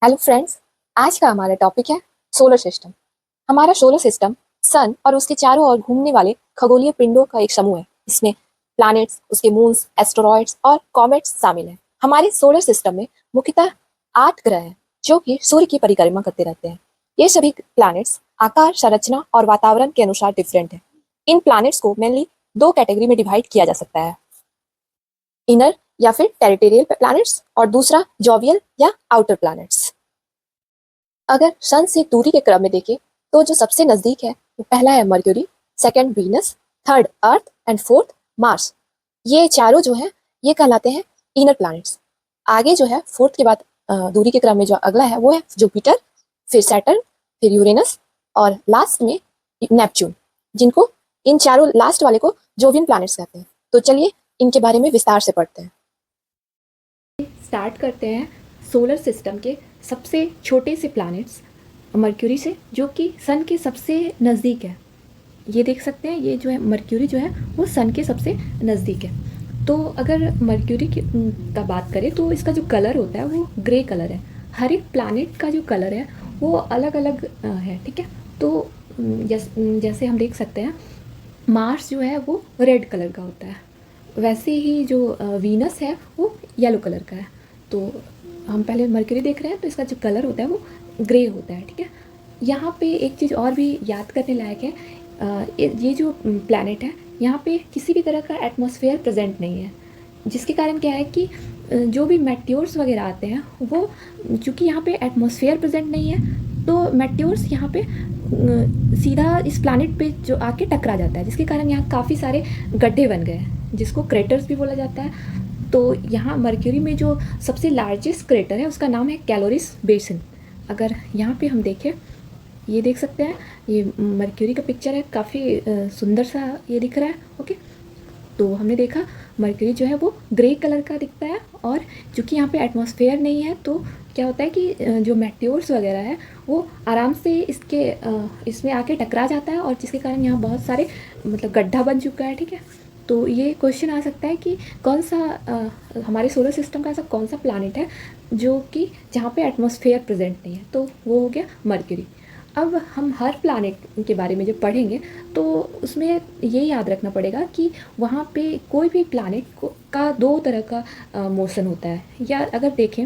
Hello friends. आज का हमारा टॉपिक है सोलर सिस्टम। हमारा सोलर सिस्टम सन और उसके चारों ओर घूमने वाले खगोलीय पिंडों का एक समूह है। इसमें प्लैनेट्स, उसके मून्स, एस्टेरॉइड्स और कॉमेट्स शामिल हैं। हमारे सोलर सिस्टम में मुख्यतः 8 ग्रह हैं जो कि सूर्य की परिक्रमा करते रहते हैं। ये सभी प्लैनेट्स आकार, संरचना और वातावरण के अनुसार डिफरेंट हैं। इन प्लैनेट्स को मेनली 2 कैटेगरी में डिवाइड किया जा सकता है, इनर या फिर टेरिटोरियल प्लैनेट्स और दूसरा जॉवियल या आउटर प्लैनेट्स। अगर सन से दूरी के क्रम में देखें तो जो सबसे नजदीक है वो पहला है mercury, second Venus, third earth and fourth Mars. ये चारों जो है ये कहलाते हैं इनर प्लैनेट्स। आगे जो है फोर्थ के बाद दूरी के क्रम में जो अगला है वो है जुपिटर, फिर सैटर्न, फिर यूरेनस और लास्ट में नेपच्यून, जिनको इन चारों लास्ट वाले को जोवियन प्लैनेट्स कहते हैं। तो चलिए इनके बारे में विस्तार से पढ़ते हैं। स्टार्ट करते हैं सोलर सिस्टम के सबसे छोटे से प्लैनेट्स मर्क्यूरी से, जो कि सन के सबसे नज़दीक है। ये देख सकते हैं, ये जो है मर्क्यूरी जो है वो सन के सबसे नज़दीक है। तो अगर मर्क्यूरी की का बात करें तो इसका जो कलर होता है वो ग्रे कलर है। हर एक प्लैनेट का जो कलर है वो अलग अलग है, ठीक है। तो जैसे हम देख सकते हैं मार्स जो है वो रेड कलर का होता है, वैसे ही जो वीनस है वो येलो कलर का है। तो हम पहले मरकरी देख रहे हैं तो इसका जो कलर होता है वो ग्रे होता है, ठीक है। यहाँ पे एक चीज़ और भी याद करने लायक है, ये जो प्लैनेट है यहाँ पे किसी भी तरह का एटमॉस्फेयर प्रेजेंट नहीं है, जिसके कारण क्या है कि जो भी मेट्योर्स वगैरह आते हैं वो, चूँकि यहाँ पे एटमॉस्फेयर प्रेजेंट नहीं है तो मेट्योर्स यहाँ पे सीधा इस प्लैनेट पे जो आके टकरा जाता है, जिसके कारण यहाँ काफ़ी सारे गड्ढे बन गए हैं जिसको क्रेटर्स भी बोला जाता है। तो यहाँ मर्क्यूरी में जो सबसे लार्जेस्ट क्रेटर है उसका नाम है कैलोरिस बेसिन। अगर यहाँ पे हम देखें, ये देख सकते हैं, ये मर्क्यूरी का पिक्चर है, काफ़ी सुंदर सा ये दिख रहा है, ओके। तो हमने देखा मर्क्यूरी जो है वो ग्रे कलर का दिखता है, और चूँकि यहाँ पे एटमॉस्फेयर नहीं है तो क्या होता है कि जो मेट्योर्स वगैरह है वो आराम से इसमें आके टकरा जाता है, और जिसके कारण यहाँ बहुत सारे मतलब गड्ढा बन चुका है, ठीक है। तो ये क्वेश्चन आ सकता है कि कौन सा हमारे सोलर सिस्टम का ऐसा कौन सा प्लैनेट है जो कि जहाँ पे एटमॉस्फेयर प्रेजेंट नहीं है, तो वो हो गया मर्क्यूरी। अब हम हर प्लैनेट के बारे में जब पढ़ेंगे तो उसमें ये याद रखना पड़ेगा कि वहाँ पे कोई भी प्लैनेट का 2 तरह का मोशन होता है। या अगर देखें,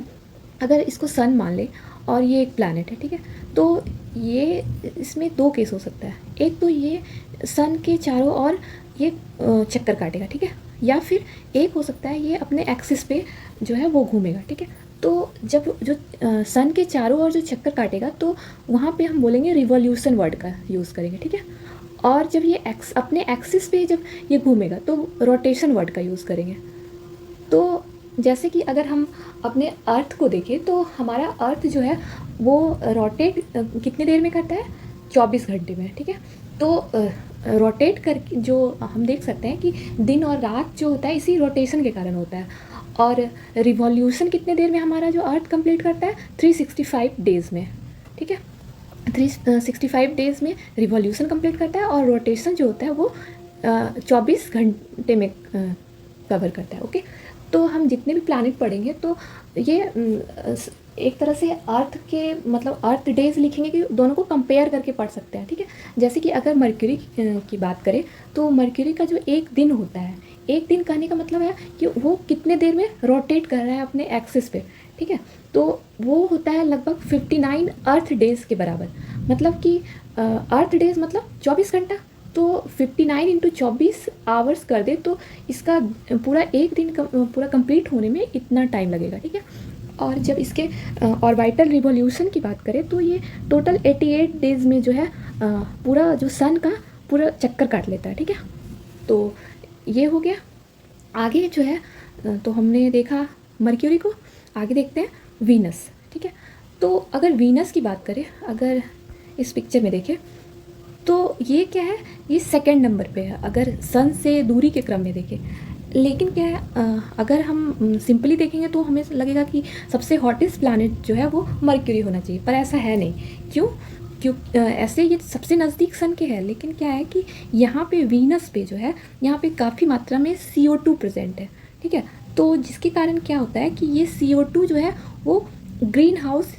अगर इसको सन मान ले और ये एक प्लैनेट है, ठीक है, तो ये इसमें 2 केस हो सकता है। एक तो ये सन के चारों ओर ये चक्कर काटेगा, ठीक है, या फिर एक हो सकता है ये अपने एक्सिस पे जो है वो घूमेगा, ठीक है। तो जब जो सन के चारों ओर जो चक्कर काटेगा तो वहाँ पे हम बोलेंगे रिवॉल्यूशन वर्ड का यूज़ करेंगे, ठीक है। और जब ये अपने एक्सिस पे जब ये घूमेगा तो रोटेशन वर्ड का यूज़ करेंगे। तो जैसे कि अगर हम अपने अर्थ को देखें तो हमारा अर्थ जो है वो रोटेट कितने देर में करता है, 24 घंटे में, ठीक है। तो रोटेट करके जो हम देख सकते हैं कि दिन और रात जो होता है इसी रोटेशन के कारण होता है। और रिवॉल्यूशन कितने देर में हमारा जो अर्थ कंप्लीट करता है, 365 डेज़ में, ठीक है। 365 डेज़ में रिवॉल्यूशन कंप्लीट करता है, और रोटेशन जो होता है वो 24 घंटे में कवर करता है, ओके। तो हम जितने भी प्लैनेट पढ़ेंगे तो ये एक तरह से अर्थ के मतलब अर्थ डेज लिखेंगे कि दोनों को कंपेयर करके पढ़ सकते हैं, ठीक है। जैसे कि अगर मर्क्यूरी की बात करें तो मर्क्यूरी का जो एक दिन होता है, एक दिन कहने का मतलब है कि वो कितने देर में रोटेट कर रहा है अपने एक्सिस पे, ठीक है। तो वो होता है लगभग 59 अर्थ डेज़ के बराबर। मतलब कि अर्थ डेज़ मतलब 24 घंटा, तो 59 इंटू 24 आवर्स कर दे तो इसका पूरा एक दिन पूरा कंप्लीट होने में इतना टाइम लगेगा, ठीक है। और जब इसके ऑर्बिटल रिवॉल्यूशन की बात करें तो ये टोटल 88 डेज़ में जो है पूरा जो सन का पूरा चक्कर काट लेता है, ठीक है। तो ये हो गया। आगे जो है तो हमने देखा मर्क्यूरी को, आगे देखते हैं वीनस, ठीक है। तो अगर वीनस की बात करें, अगर इस पिक्चर में देखें तो ये क्या है, ये सेकंड नंबर पे है अगर सन से दूरी के क्रम में देखें। लेकिन क्या है, अगर हम सिंपली देखेंगे तो हमें लगेगा कि सबसे हॉटेस्ट प्लैनेट जो है वो मर्क्यूरी होना चाहिए, पर ऐसा है नहीं। क्यों ऐसे ये सबसे नज़दीक सन के है, लेकिन क्या है कि यहाँ पे वीनस पे जो है यहाँ पे काफ़ी मात्रा में CO2 प्रेजेंट है, ठीक है। तो जिसके कारण क्या होता है कि ये CO2 जो है वो ग्रीन हाउस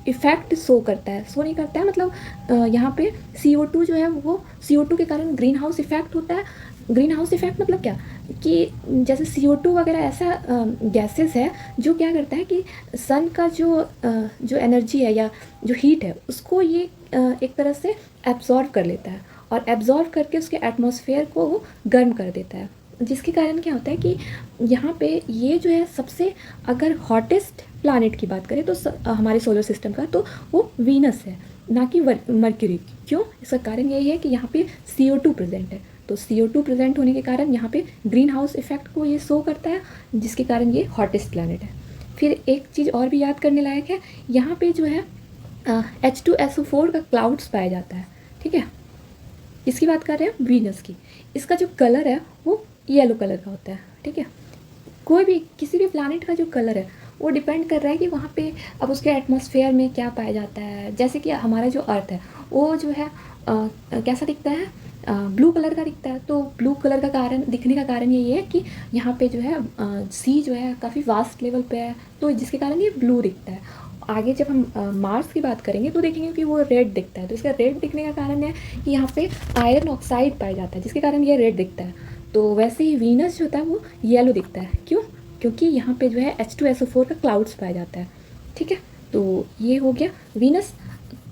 इफ़ेक्ट शो करता है, शो नहीं करता है मतलब यहाँ पे CO2 जो है वो CO2 के कारण ग्रीन हाउस इफ़ेक्ट होता है। ग्रीन हाउस इफ़ेक्ट मतलब क्या कि जैसे CO2 वगैरह ऐसा गैसेस है जो क्या करता है कि सन का जो एनर्जी है या जो हीट है उसको ये एक तरह से एब्जॉर्व कर लेता है और एब्जॉर्व करके उसके एटमॉस्फेयर को वो गर्म कर देता है, जिसके कारण क्या होता है कि यहाँ पे ये जो है सबसे अगर हॉटेस्ट प्लैनेट की बात करें तो हमारे सोलर सिस्टम का तो वो वीनस है, ना कि मर्क्यूरी। क्यों? इसका कारण यही है कि यहाँ पे CO2 प्रेजेंट है, तो CO2 प्रेजेंट होने के कारण यहाँ पे ग्रीन हाउस इफेक्ट को ये शो करता है, जिसके कारण ये हॉटेस्ट प्लैनेट है। फिर एक चीज़ और भी याद करने लायक है, यहाँ पे जो है H2SO4 का क्लाउड्स पाया जाता है, ठीक है। इसकी बात कर रहे हैं वीनस की। इसका जो कलर है वो येलो कलर का होता है, ठीक है। कोई भी किसी भी प्लैनेट का जो कलर है वो डिपेंड कर रहा है कि वहाँ पे अब उसके एटमॉस्फेयर में क्या पाया जाता है। जैसे कि हमारा जो अर्थ है वो जो है कैसा दिखता है, ब्लू कलर का दिखता है। तो ब्लू कलर का कारण दिखने का कारण यही है कि यहाँ पे जो है सी जो है काफ़ी वास्ट लेवल पे है, तो जिसके कारण ये ब्लू दिखता है। आगे जब हम मार्स की बात करेंगे तो देखेंगे कि वो रेड दिखता है, तो इसका रेड दिखने का कारण है कि यहाँ पे आयरन ऑक्साइड पाया जाता है, जिसके कारण ये रेड दिखता है। तो वैसे ही वीनस जो होता है वो येलो दिखता है। क्यों? क्योंकि यहाँ पे जो है H2SO4 का क्लाउड्स पाया जाता है, ठीक है। तो ये हो गया वीनस।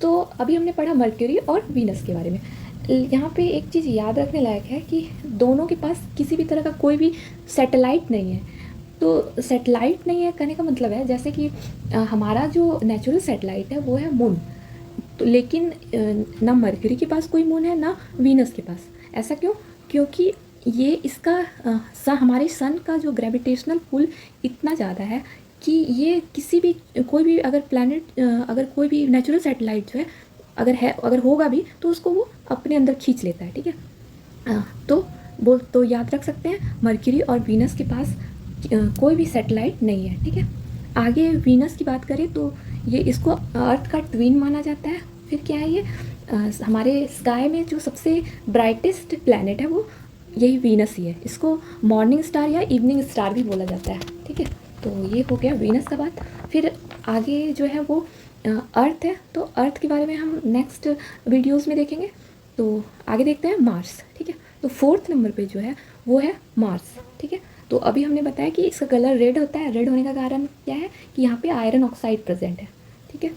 तो अभी हमने पढ़ा मर्क्यूरी और वीनस के बारे में। यहाँ पे एक चीज़ याद रखने लायक है कि दोनों के पास किसी भी तरह का कोई भी सैटेलाइट नहीं है। तो सैटेलाइट नहीं है कहने का मतलब है जैसे कि हमारा जो नेचुरल सैटेलाइट है वो है मून, तो लेकिन ना मर्क्यूरी के पास कोई मून है ना वीनस के पास। ऐसा क्यों? क्योंकि ये इसका हमारे सन का जो ग्रेविटेशनल पुल इतना ज़्यादा है कि ये किसी भी कोई भी अगर प्लैनेट अगर कोई भी नेचुरल सैटेलाइट जो है अगर होगा भी तो उसको वो अपने अंदर खींच लेता है, ठीक है। तो याद रख सकते हैं मर्क्यूरी और वीनस के पास कोई भी सैटेलाइट नहीं है, ठीक है। आगे वीनस की बात करें तो ये इसको अर्थ का ट्विन माना जाता है। फिर क्या है ये हमारे स्काई में जो सबसे ब्राइटेस्ट प्लैनेट है वो यही वीनस ही है। इसको मॉर्निंग स्टार या इवनिंग स्टार भी बोला जाता है, ठीक है। तो ये हो गया वीनस का बात। फिर आगे जो है वो अर्थ है, तो अर्थ के बारे में हम नेक्स्ट वीडियोस में देखेंगे। तो आगे देखते हैं मार्स, ठीक है। तो 4th नंबर पे जो है वो है मार्स, ठीक है। तो अभी हमने बताया कि इसका कलर रेड होता है। रेड होने का कारण क्या है कि यहाँ पे आयरन ऑक्साइड प्रेजेंट है, ठीक है।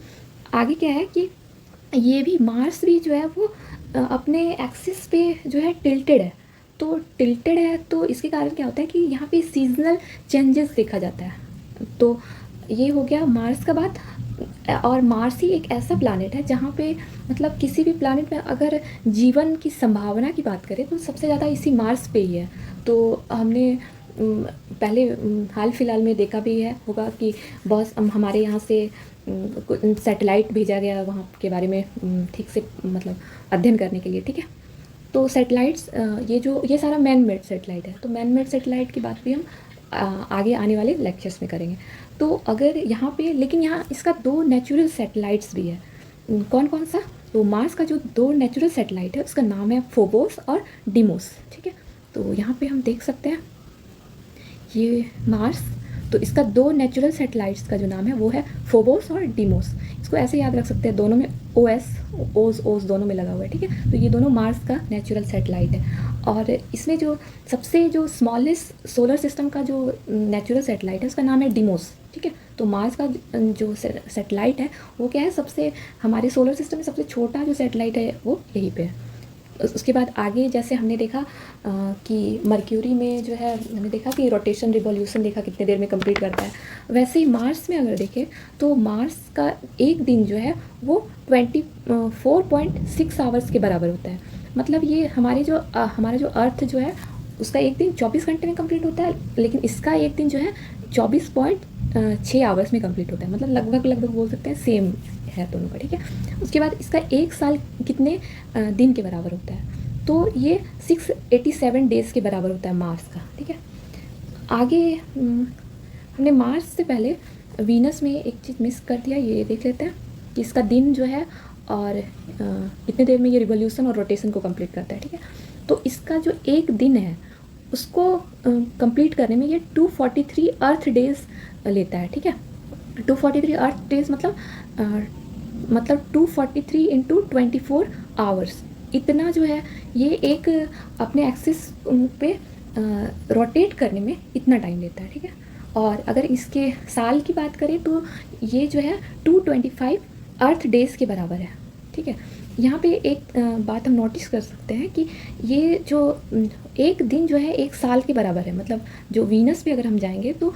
आगे क्या है कि ये भी मार्स भी जो है वो अपने एक्सिस पे जो है टिल्टेड है। तो टिल्टेड है तो इसके कारण क्या होता है कि यहाँ पे सीजनल चेंजेस देखा जाता है। तो ये हो गया मार्स का बात। और मार्स ही एक ऐसा प्लैनेट है जहाँ पे मतलब किसी भी प्लैनेट में अगर जीवन की संभावना की बात करें तो सबसे ज़्यादा इसी मार्स पे ही है। तो हमने पहले हाल फिलहाल में देखा भी है होगा कि बहुत हमारे यहाँ से सैटेलाइट भेजा गया वहाँ के बारे में ठीक से मतलब अध्ययन करने के लिए, ठीक है। तो सैटेलाइट्स ये सारा मैन मेड सैटेलाइट है। तो मैन मेड सैटेलाइट की बात भी हम आगे आने वाले लेक्चर्स में करेंगे। तो अगर यहाँ पे लेकिन यहाँ इसका 2 नेचुरल सैटेलाइट्स भी है। कौन कौन सा? तो मार्स का जो 2 नेचुरल सैटेलाइट है उसका नाम है फोबोस और डिमोस, ठीक है। तो यहाँ पे हम देख सकते हैं ये मार्स, तो इसका 2 नेचुरल सैटेलाइट्स का जो नाम है वो है फोबोस और डिमोस। इसको ऐसे याद रख सकते हैं, दोनों में ओस दोनों में लगा हुआ है, ठीक है। तो ये दोनों मार्स का नेचुरल सैटेलाइट है। और इसमें जो स्मॉलेस्ट सोलर सिस्टम का जो नेचुरल सैटेलाइट है उसका नाम है डिमोस, ठीक है। तो मार्स का जो सैटेलाइट है वो क्या है, सबसे हमारे सोलर सिस्टम में सबसे छोटा जो सैटेलाइट है वो यहीं पे है। उसके बाद आगे जैसे हमने देखा कि मर्क्यूरी में जो है हमने देखा कि रोटेशन रिवॉल्यूशन देखा कितने देर में कंप्लीट करता है। वैसे ही मार्स में अगर देखें तो मार्स का एक दिन जो है वो 24.6 आवर्स के बराबर होता है। मतलब ये हमारा जो अर्थ जो है उसका एक दिन 24 घंटे में कंप्लीट होता है, लेकिन इसका एक दिन जो है 24.6 आवर्स में कंप्लीट होता है। मतलब लगभग बोल सकते हैं सेम है दोनों का, ठीक है। उसके बाद इसका एक साल कितने दिन के बराबर होता है, तो ये 687 डेज़ के बराबर होता है मार्स का, ठीक है। आगे हमने मार्स से पहले वीनस में एक चीज़ मिस कर दिया, ये देख लेते हैं कि इसका दिन जो है और इतने देर में ये रिवॉल्यूशन और रोटेशन को कंप्लीट करता है, ठीक है। तो इसका जो एक दिन है उसको कंप्लीट करने में ये 243 अर्थ डेज़ लेता है, ठीक है। 243 अर्थ डेज़ मतलब मतलब 243 इंटू 24 आवर्स, इतना जो है ये एक अपने एक्सिस पे रोटेट करने में इतना टाइम लेता है, ठीक है। और अगर इसके साल की बात करें तो ये जो है 225 अर्थ डेज़ के बराबर है, ठीक है। यहाँ पे एक बात हम नोटिस कर सकते हैं कि ये जो एक दिन जो है एक साल के बराबर है, मतलब जो वीनस पे अगर हम जाएंगे तो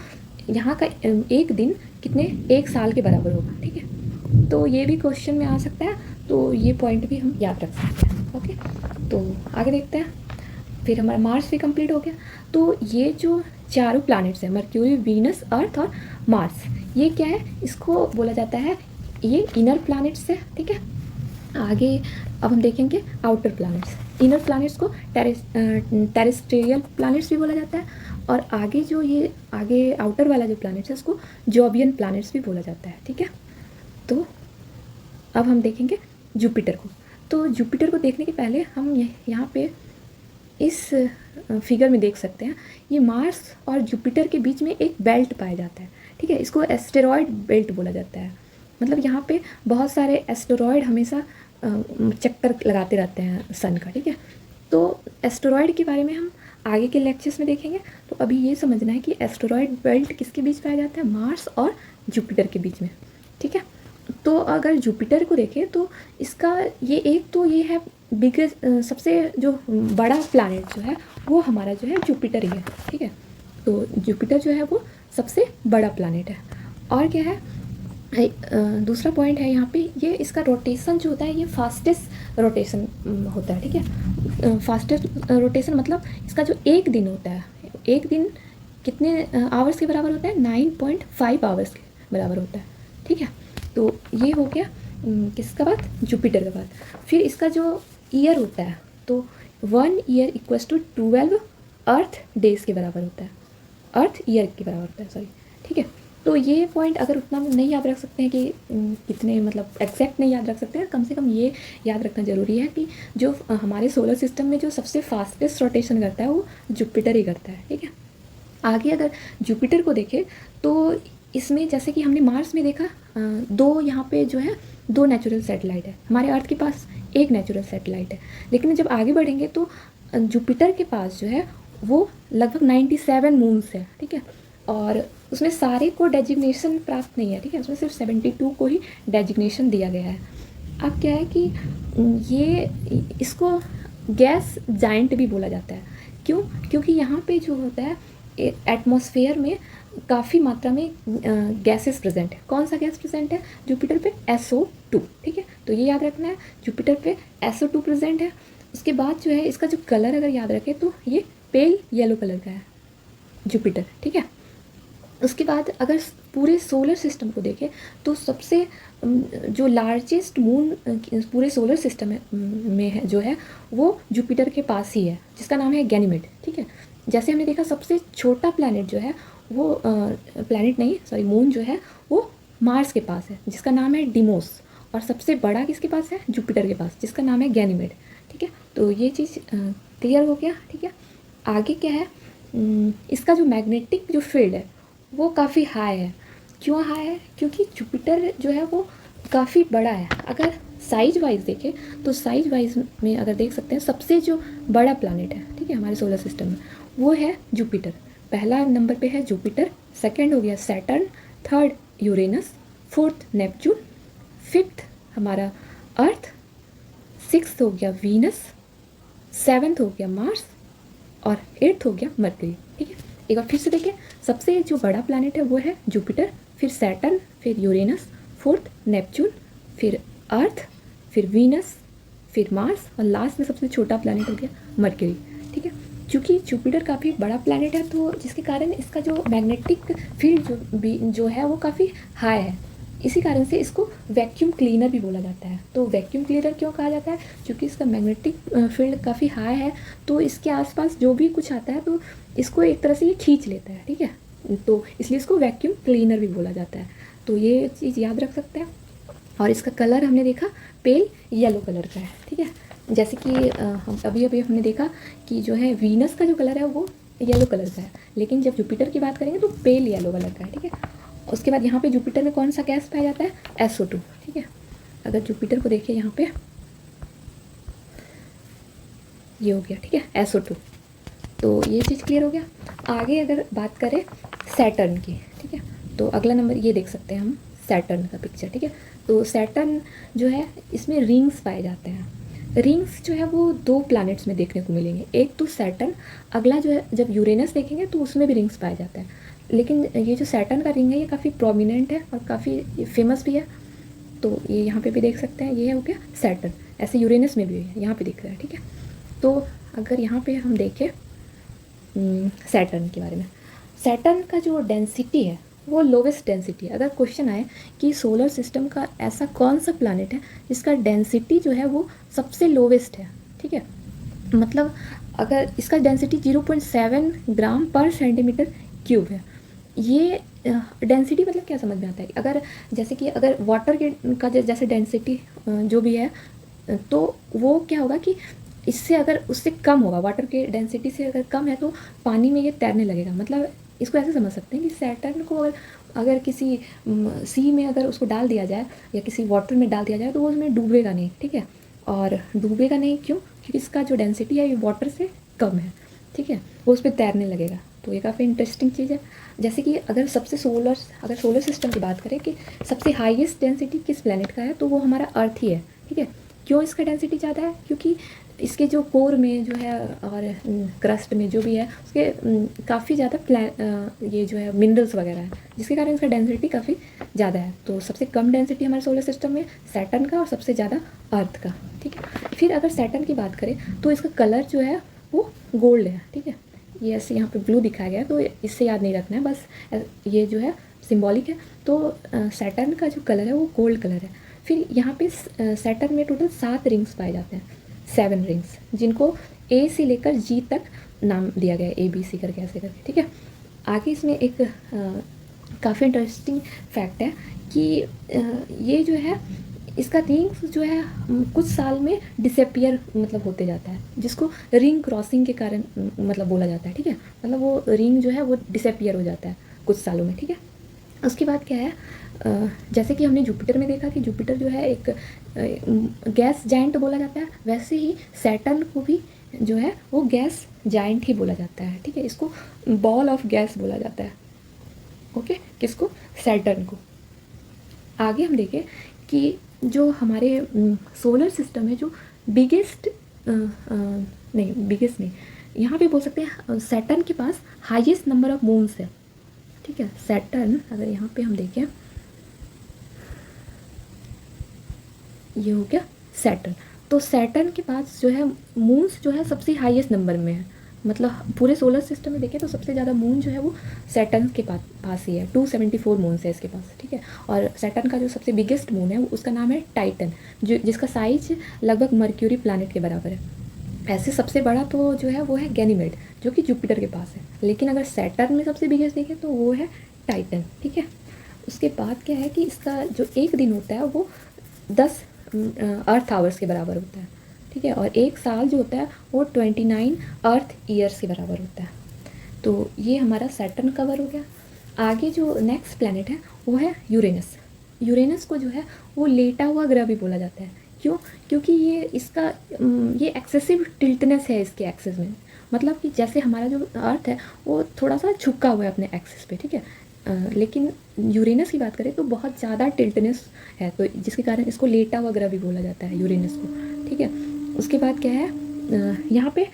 यहाँ का एक दिन कितने एक साल के बराबर होगा, ठीक है। तो ये भी क्वेश्चन में आ सकता है, तो ये पॉइंट भी हम याद रख सकते हैं। ओके, तो आगे देखते हैं। फिर हमारा मार्स भी कंप्लीट हो गया। तो ये जो चारों प्लैनेट्स हैं, मर्क्यूरी, वीनस, अर्थ और मार्स, ये क्या है, इसको बोला जाता है, ये इनर प्लैनेट्स है, ठीक है। आगे अब हम देखेंगे आउटर प्लैनेट्स। इनर प्लैनेट्स को टेरेस्ट्रियल प्लैनेट्स भी बोला जाता है, और आगे जो ये आगे आउटर वाला जो प्लैनेट्स है उसको जॉबियन प्लैनेट्स भी बोला जाता है, ठीक है। तो अब हम देखेंगे जुपिटर को। तो जुपिटर को देखने के पहले हम यहाँ पे इस फिगर में देख सकते हैं, ये मार्स और जुपिटर के बीच में एक बेल्ट पाया जाता है, ठीक है। इसको एस्टेरॉयड बेल्ट बोला जाता है। मतलब यहाँ पे बहुत सारे एस्टेरॉयड हमेशा चक्कर लगाते रहते हैं सन का, ठीक है। तो एस्टेरॉयड के बारे में हम आगे के लेक्चर्स में देखेंगे। तो अभी ये समझना है कि एस्टेरॉयड बेल्ट किसके बीच पाया जाता है, मार्स और जुपिटर के बीच में, ठीक है। तो अगर जुपिटर को देखें तो इसका ये एक तो ये है बिगेस्ट, सबसे जो बड़ा प्लैनेट जो है वो हमारा जो है जुपिटर ही है, ठीक है। तो जुपिटर जो है वो सबसे बड़ा प्लैनेट है। और क्या है, दूसरा पॉइंट है यहाँ पे, ये इसका रोटेशन जो होता है ये फास्टेस्ट रोटेशन होता है, ठीक है। फास्टेस्ट रोटेशन मतलब इसका जो एक दिन होता है, एक दिन कितने आवर्स के बराबर होता है, 9.5 आवर्स के बराबर होता है, ठीक है। तो ये हो गया किसका बात, जुपिटर का बात। फिर इसका जो ईयर होता है तो 1 year equals to 12 earth days के बराबर होता है, अर्थ ईयर के बराबर होता है, सॉरी, ठीक है। तो ये पॉइंट अगर उतना नहीं याद रख सकते हैं कि कितने, मतलब एग्जैक्ट नहीं याद रख सकते हैं, कम से कम ये याद रखना ज़रूरी है कि जो हमारे सोलर सिस्टम में जो सबसे फास्टेस्ट रोटेशन करता है वो जुपिटर ही करता है, ठीक है। आगे अगर जुपिटर को देखें तो इसमें जैसे कि हमने मार्स में देखा, दो यहाँ पे जो है दो नेचुरल सैटेलाइट है, हमारे अर्थ के पास एक नेचुरल सैटेलाइट है। लेकिन जब आगे बढ़ेंगे तो जुपिटर के पास जो है वो लगभग 97 मून्स है, ठीक है। और उसमें सारे को डेजिग्नेशन प्राप्त नहीं है, ठीक है, उसमें सिर्फ 72 को ही डेजिग्नेशन दिया गया है। अब क्या है कि ये इसको गैस जाइंट भी बोला जाता है। क्यों? क्योंकि यहाँ पे जो होता है एटमॉस्फेयर में काफ़ी मात्रा में गैसेस प्रेजेंट है। कौन सा गैस प्रेजेंट है जुपिटर पे, SO2, ठीक है। तो ये याद रखना है, जुपिटर पे SO2 प्रेजेंट है। उसके बाद जो है इसका जो कलर अगर याद रखें तो ये पेल येलो कलर का है जुपिटर, ठीक है। उसके बाद अगर पूरे सोलर सिस्टम को देखें तो सबसे जो लार्जेस्ट मून पूरे सोलर सिस्टम में है जो है वो जुपिटर के पास ही है, जिसका नाम है गैनीमेड, ठीक है। जैसे हमने देखा सबसे छोटा प्लैनेट जो है वो प्लैनेट नहीं, सॉरी, मून जो है वो मार्स के पास है, जिसका नाम है डिमोस। और सबसे बड़ा किसके पास है, जुपिटर के पास, जिसका नाम है गैनीमेड, ठीक है। तो ये चीज़ क्लियर हो गया, ठीक है। आगे क्या है, इसका जो मैग्नेटिक जो फील्ड है वो काफ़ी हाई है। क्यों हाई है? क्योंकि जुपिटर जो है वो काफ़ी बड़ा है। अगर साइज वाइज देखें तो साइज वाइज में अगर देख सकते हैं सबसे जो बड़ा प्लैनेट है, ठीक है, हमारे सोलर सिस्टम में वो है जुपिटर। पहला नंबर पे है जुपिटर, सेकंड हो गया Saturn, third Uranus, fourth Neptune, fifth हमारा अर्थ, सिक्स्थ हो गया वीनस, सेवन्थ हो गया मार्स और एट्थ हो गया मरकरी, ठीक है। एक बार फिर से देखें, सबसे जो बड़ा प्लैनेट है वो है जुपिटर, फिर सैटर्न, फिर यूरेनस, फोर्थ नेपच्यून, फिर अर्थ, फिर वीनस, फिर मार्स और लास्ट में सबसे छोटा प्लैनेट हो गया मरकरी, ठीक है। क्योंकि जुपिटर काफ़ी बड़ा प्लैनेट है तो जिसके कारण इसका जो मैग्नेटिक फील्ड जो है वो काफ़ी हाई है, इसी कारण से इसको वैक्यूम क्लीनर भी बोला जाता है। तो वैक्यूम क्लीनर क्यों कहा जाता है? क्योंकि इसका मैग्नेटिक फील्ड काफ़ी हाई है, तो इसके आसपास जो भी कुछ आता है तो इसको एक तरह से ये खींच लेता है, ठीक है। तो इसलिए इसको वैक्यूम क्लीनर भी बोला जाता है। तो ये चीज़ याद रख सकते हैं। और इसका कलर हमने देखा पेल येलो कलर का है, ठीक है। जैसे कि हम अभी हमने देखा कि जो है वीनस का जो कलर है वो येलो कलर का है, लेकिन जब जुपिटर की बात करेंगे तो पेल येलो कलर का है, ठीक है। उसके बाद यहाँ पे जुपिटर में कौन सा गैस पाया जाता है, SO2, ठीक है। अगर जुपिटर को देखें यहाँ पे, ये हो गया, ठीक है, SO2। तो ये चीज़ क्लियर हो गया। आगे अगर बात करें सैटर्न की, ठीक है, तो अगला नंबर ये देख सकते हैं हम सैटर्न का पिक्चर, ठीक है। तो सैटर्न जो है इसमें रिंग्स पाए जाते हैं। रिंग्स जो है वो 2 प्लैनेट्स में देखने को मिलेंगे, एक तो सैटर्न, अगला जो है जब यूरेनस देखेंगे तो उसमें भी रिंग्स पाए जाते हैं। लेकिन ये जो सैटर्न का रिंग है ये काफ़ी प्रोमिनेंट है और काफ़ी फेमस भी है। तो ये यहाँ पे भी देख सकते हैं, ये हो गया सैटर्न। ऐसे यूरेनस में भी है, यहाँ पे दिख रहा है, ठीक है। तो अगर यहाँ पे हम देखें सैटर्न के बारे में, सैटर्न का जो डेंसिटी है वो लोवेस्ट डेंसिटी है। अगर क्वेश्चन आए कि सोलर सिस्टम का ऐसा कौन सा प्लैनेट है जिसका डेंसिटी जो है वो सबसे लोवेस्ट है, ठीक है, मतलब अगर इसका डेंसिटी 0.7 ग्राम पर सेंटीमीटर क्यूब है। ये डेंसिटी मतलब क्या समझ में आता है, अगर जैसे कि अगर वाटर के का जैसे डेंसिटी जो भी है, तो वो क्या होगा कि इससे अगर उससे कम होगा, वाटर के डेंसिटी से अगर कम है तो पानी में ये तैरने लगेगा। मतलब इसको ऐसे समझ सकते हैं कि सैटर्न को अगर किसी सी में अगर उसको डाल दिया जाए या किसी वाटर में डाल दिया जाए तो वो उसमें डूबेगा नहीं, ठीक है। और डूबेगा नहीं क्यों, क्योंकि इसका जो डेंसिटी है ये वाटर से कम है, ठीक है, वो उस पर तैरने लगेगा। तो ये काफ़ी इंटरेस्टिंग चीज़ है। जैसे कि अगर सोलर सिस्टम की बात करें कि सबसे हाईएस्ट डेंसिटी किस प्लैनेट का है, तो वो हमारा अर्थ ही है, ठीक है। क्यों इसका डेंसिटी ज़्यादा है, क्योंकि इसके जो कोर में जो है और क्रस्ट में जो भी है उसके काफ़ी ज़्यादा ये जो है मिनरल्स वगैरह है, जिसके कारण इसका डेंसिटी काफ़ी ज़्यादा है। तो सबसे कम डेंसिटी हमारे सोलर सिस्टम में सैटर्न का और सबसे ज़्यादा अर्थ का, ठीक है। फिर अगर सैटर्न की बात करें तो इसका कलर जो है वो गोल्ड है, ठीक है। ये ऐसे यहाँ पे ब्लू दिखाया गया है, तो इससे याद नहीं रखना है, बस ये जो है सिंबॉलिक है। तो सैटर्न का जो कलर है वो गोल्ड कलर है। फिर यहाँ पे सैटर्न में टोटल 7 रिंग्स पाए जाते हैं, 7 रिंग्स, जिनको ए से लेकर जी तक नाम दिया गया है, ABC करके ऐसे करके, ठीक है। आगे इसमें एक काफ़ी इंटरेस्टिंग फैक्ट है कि ये जो है इसका रिंग्स जो है कुछ साल में डिसअपियर मतलब होते जाता है, जिसको रिंग क्रॉसिंग के कारण मतलब बोला जाता है, ठीक है। मतलब वो रिंग जो है वो डिसअपियर हो जाता है कुछ सालों में, ठीक है। उसके बाद क्या है, जैसे कि हमने जुपिटर में देखा कि जुपिटर जो है एक गैस जायंट बोला जाता है, वैसे ही सैटर्न को भी जो है वो गैस जायंट ही बोला जाता है, ठीक है। इसको बॉल ऑफ गैस बोला जाता है, ओके, किसको, सैटर्न को। आगे हम देखें कि जो हमारे सोलर सिस्टम है जो बिगेस्ट नहीं, यहाँ पे बोल सकते हैं सैटर्न के पास हाईएस्ट नंबर ऑफ मून्स है, ठीक है। सैटर्न अगर यहाँ पे हम देखें, ये हो गया सैटर्न। तो सैटर्न के पास जो है मून्स जो है सबसे हाईएस्ट नंबर में है, मतलब पूरे सोलर सिस्टम में देखें तो सबसे ज़्यादा मून जो है वो सैटर्न के पास ही है, 274 मून्स है इसके पास, ठीक है। और सैटर्न का जो सबसे बिगेस्ट मून है उसका नाम है टाइटन, जिसका साइज लगभग मर्क्यूरी प्लैनेट के बराबर है। ऐसे सबसे बड़ा तो जो है वो है गैनीमेड, जो कि जुपिटर के पास है। लेकिन अगर सैटर्न में सबसे बिगेस्ट देखें तो वो है टाइटन, ठीक है। उसके बाद क्या है कि इसका जो एक दिन होता है वो 10 अर्थ आवर्स के बराबर होता है, ठीक है। और एक साल जो होता है वो 29 अर्थ ईयर्स के बराबर होता है। तो ये हमारा सैटर्न कवर हो गया। आगे जो नेक्स्ट प्लैनेट है वो है यूरेनस। यूरेनस को जो है वो लेटा हुआ ग्रह भी बोला जाता है। क्यों, क्योंकि ये इसका ये एक्सेसिव टिल्टनेस है इसके एक्सिस में, मतलब कि जैसे हमारा जो अर्थ है वो थोड़ा सा झुका हुआ है अपने एक्सिस पे, ठीक है। लेकिन यूरेनस की बात करें तो बहुत ज़्यादा टिल्टनेस है, तो जिसके कारण इसको लेटा हुआ ग्रह भी बोला जाता है यूरेनस को, ठीक है। उसके बाद क्या है, यहाँ पे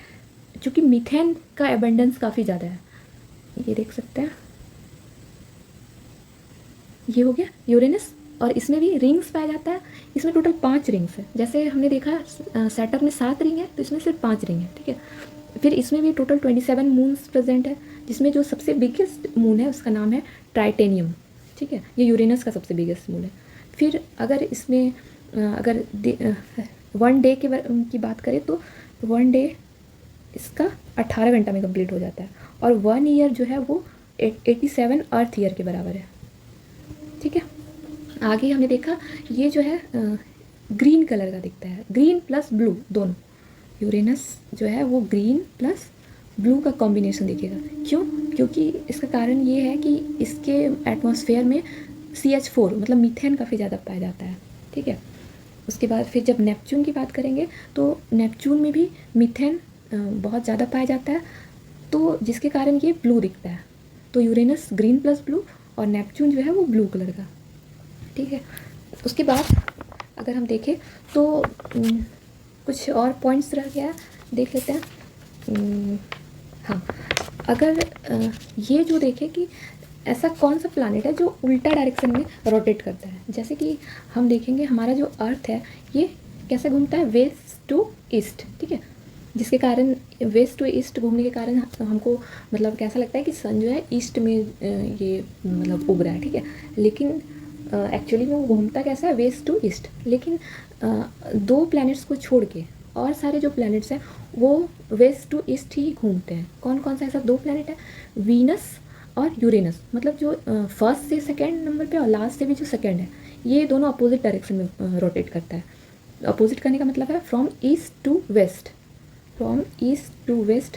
चूँकि मीथेन का एबंडेंस काफ़ी ज़्यादा है, ये देख सकते हैं, ये हो गया यूरेनस। और इसमें भी रिंग्स पाया जाता है। इसमें टोटल 5 रिंग्स है, जैसे हमने देखा सैटर्न में 7 रिंग है तो इसमें सिर्फ 5 रिंग है, ठीक है। फिर इसमें भी टोटल 27 मून्स प्रेजेंट है, जिसमें जो सबसे बिगेस्ट मून है उसका नाम है ट्राइटेनियम, ठीक है। ये यूरेनस का सबसे बिगेस्ट मून है। फिर अगर इसमें अगर 1 डे की बात करें तो 1 डे इसका 18 घंटा में कंप्लीट हो जाता है, और 1 ईयर जो है वो 87 अर्थ ईयर के बराबर है, ठीक है। आगे हमने देखा ये जो है ग्रीन कलर का दिखता है, ग्रीन प्लस ब्लू दोनों। यूरेनस जो है वो ग्रीन प्लस ब्लू का कॉम्बिनेशन दिखेगा। क्यों, क्योंकि इसका कारण ये है कि इसके एटमॉस्फेयर में CH4 मतलब मीथेन काफ़ी ज़्यादा पाया जाता है, ठीक है। उसके बाद फिर जब नेपच्यून की बात करेंगे तो नेपच्यून में भी मीथेन बहुत ज़्यादा पाया जाता है, तो जिसके कारण ये ब्लू दिखता है। तो यूरेनस ग्रीन प्लस ब्लू और नेपच्यून जो है वो ब्लू कलर का, ठीक है। उसके बाद अगर हम देखें तो कुछ और पॉइंट्स रह गया, देख लेते हैं। हाँ, अगर ये जो देखें कि ऐसा कौन सा प्लैनेट है जो उल्टा डायरेक्शन में रोटेट करता है। जैसे कि हम देखेंगे हमारा जो अर्थ है ये कैसे घूमता है, वेस्ट टू ईस्ट, ठीक है। जिसके कारण वेस्ट टू ईस्ट घूमने के कारण हमको मतलब कैसा लगता है कि सन जो है ईस्ट में ये मतलब उग रहा है, ठीक है। लेकिन एक्चुअली में वो घूमता कैसा है, वेस्ट टू ईस्ट। लेकिन दो प्लैनेट्स को छोड़ के और सारे जो प्लैनेट्स हैं वो वेस्ट टू ईस्ट ही घूमते हैं। कौन कौन सा ऐसा दो प्लैनेट है, वीनस और यूरेनस। मतलब जो फर्स्ट से सेकेंड नंबर पे और लास्ट से भी जो सेकेंड है, ये दोनों अपोजिट डायरेक्शन में रोटेट करता है। अपोजिट करने का मतलब है from east to west. From east to west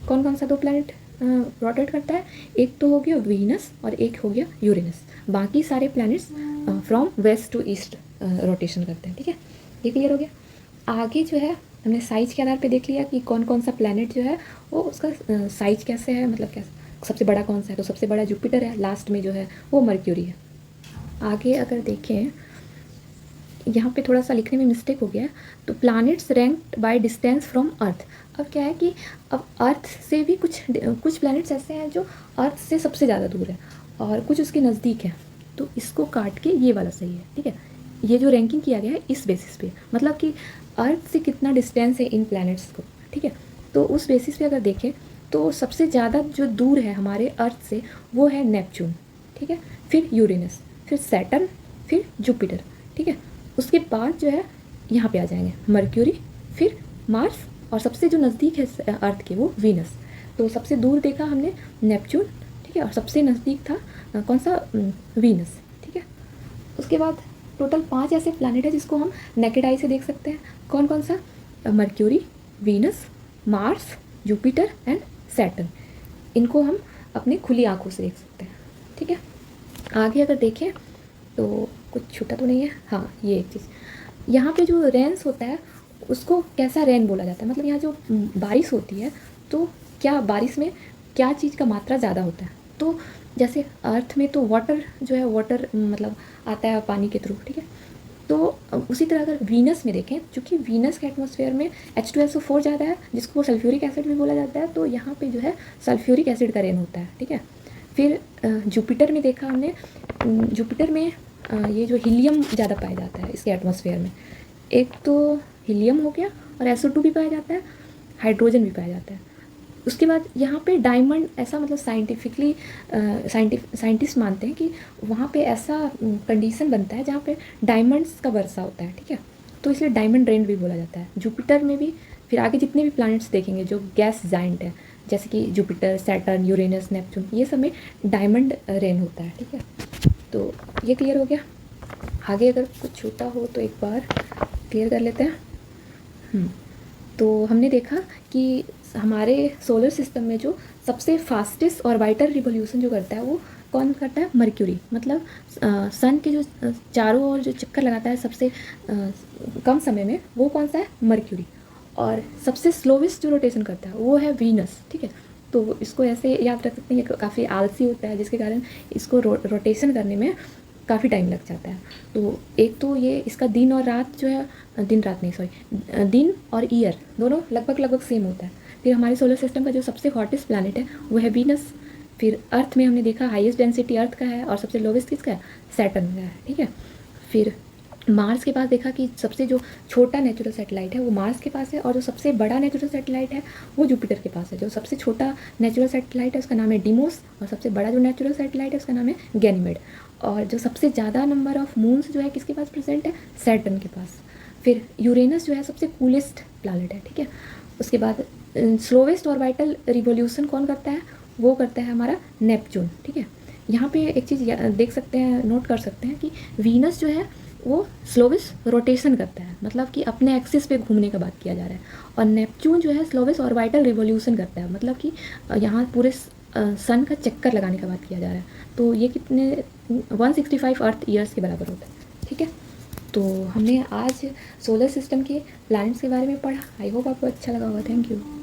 कौन कौन सा दो प्लैनेट रोटेट करता है, एक तो हो गया वीनस और एक हो गया यूरेनस। बाकी सारे planets from west to east rotation करते हैं, ठीक है। ये क्लियर हो गया। आगे जो है हमने साइज के आधार पे देख लिया कि कौन कौन सा प्लैनेट जो है वो उसका साइज कैसे है, मतलब कैसे सबसे बड़ा कौन सा है। तो सबसे बड़ा जुपिटर है, लास्ट में जो है वो मर्क्यूरी है। आगे अगर देखें, यहाँ पे थोड़ा सा लिखने में मिस्टेक हो गया है। तो planets ranked by distance from earth. अब क्या है कि अब अर्थ से भी कुछ प्लैनेट्स ऐसे हैं जो अर्थ से सबसे ज़्यादा दूर है और कुछ उसके नज़दीक है। तो इसको काट के ये वाला सही है, ठीक है। ये जो रैंकिंग किया गया है इस बेसिस पे, मतलब कि अर्थ से कितना डिस्टेंस है इन प्लैनेट्स को, ठीक है। तो उस बेसिस पे अगर देखें तो सबसे ज़्यादा जो दूर है हमारे अर्थ से वो है नेपच्यून, ठीक है। फिर यूरेनस, फिर सैटर्न, फिर जुपिटर, ठीक है। उसके बाद जो है यहाँ पे आ जाएंगे मर्क्यूरी, फिर मार्स और सबसे जो नज़दीक है अर्थ के वो वीनस। तो सबसे दूर देखा हमने नेपच्यून, ठीक है, और सबसे नज़दीक था कौन सा, वीनस, ठीक है। उसके बाद टोटल 5 ऐसे प्लैनेट है जिसको हम नेकेड आई से देख सकते हैं। कौन कौन सा, mercury, Venus, Mars, Jupiter and Saturn. इनको हम अपने खुली आंखों से देख सकते हैं, ठीक है। आगे अगर देखें तो कुछ छूटा तो नहीं है, हाँ ये एक चीज़, यहाँ पे जो रेन्स होता है उसको कैसा रेन बोला जाता है। मतलब यहाँ जो बारिश होती है तो क्या बारिश में क्या चीज़ का मात्रा ज़्यादा होता है। तो जैसे अर्थ में तो वाटर जो है, वाटर मतलब आता है पानी के थ्रू, ठीक है। तो उसी तरह अगर वीनस में देखें, चूँकि वीनस के एटमॉस्फेयर में H2SO4 ज़्यादा है जिसको सल्फ्यूरिक एसिड भी बोला जाता है, तो यहाँ पे जो है सल्फ्यूरिक एसिड का रेन होता है, ठीक है। फिर जुपिटर में देखा हमने, जुपिटर में ये जो हीलियम ज़्यादा पाया जाता है इसके एटमॉस्फेयर में। एक तो हीलियम हो गया और SO2 भी पाया जाता है, हाइड्रोजन भी पाया जाता है। उसके बाद यहाँ पे डायमंड, ऐसा मतलब साइंटिफिकली साइंटिस्ट मानते हैं कि वहाँ पे ऐसा कंडीशन बनता है जहाँ पे डायमंड्स का वर्षा होता है, ठीक है। तो इसलिए डायमंड रेन भी बोला जाता है जुपिटर में भी। फिर आगे जितने भी प्लैनेट्स देखेंगे जो गैस जाइंट है, जैसे कि जुपिटर, सैटर्न, यूरेनस, नेपच्यून, ये सब में डायमंड रेन होता है, ठीक है। तो ये क्लियर हो गया। आगे अगर कुछ छूटा हो तो एक बार क्लियर कर लेते हैं। तो हमने देखा कि हमारे सोलर सिस्टम में जो सबसे फास्टेस्ट ऑर्बिटल रिवोल्यूशन जो करता है वो कौन करता है, मर्क्यूरी। मतलब सन के जो चारों ओर जो चक्कर लगाता है सबसे कम समय में, वो कौन सा है, मर्क्यूरी। और सबसे स्लोवेस्ट जो रोटेशन करता है वो है वीनस, ठीक है। तो इसको ऐसे याद रख सकते हैं, ये काफ़ी आलसी होता है जिसके कारण इसको रोटेशन करने में काफ़ी टाइम लग जाता है। तो एक तो ये इसका दिन और रात जो है, दिन रात नहीं सॉरी, दिन और ईयर दोनों लगभग सेम होता है। फिर हमारे सोलर सिस्टम का जो सबसे हॉटेस्ट प्लैनेट है वो है वीनस। फिर अर्थ में हमने देखा हाईएस्ट डेंसिटी अर्थ का है और सबसे लोवेस्ट किसका है, सैटर्न का है, ठीक है। फिर मार्स के पास देखा कि सबसे जो छोटा नेचुरल सैटेलाइट है वो मार्स के पास है, और जो सबसे बड़ा नेचुरल सैटेलाइट है वो जुपिटर के पास है। जो सबसे छोटा नेचुरल सैटेलाइट है उसका नाम है डिमोस, और सबसे बड़ा जो नेचुरल सैटेलाइट है उसका नाम है गैनीमेड। और जो सबसे ज़्यादा नंबर ऑफ मून्स जो है किसके पास प्रेजेंट है, सैटर्न के पास। फिर यूरेनस जो है सबसे कूलेस्ट प्लैनेट है, ठीक है। उसके बाद स्लोवेस्ट ऑर्बिटल रिवोल्यूशन कौन करता है, वो करता है हमारा नेपच्यून, ठीक है। यहाँ पे एक चीज़ देख सकते हैं, नोट कर सकते हैं कि वीनस जो है वो स्लोवेस्ट रोटेशन करता है, मतलब कि अपने एक्सिस पे घूमने का बात किया जा रहा है। और नेपच्यून जो है स्लोवेस्ट ऑर्बिटल रिवोल्यूशन करता है, मतलब कि यहाँ पूरे सन का चक्कर लगाने का बात किया जा रहा है। तो ये कितने 165 अर्थ ईयर्स के बराबर होता है, ठीक है। तो हमने आज सोलर सिस्टम के प्लैनेट्स के बारे में पढ़ा। आई होप आपको अच्छा लगा होगा। Thank you.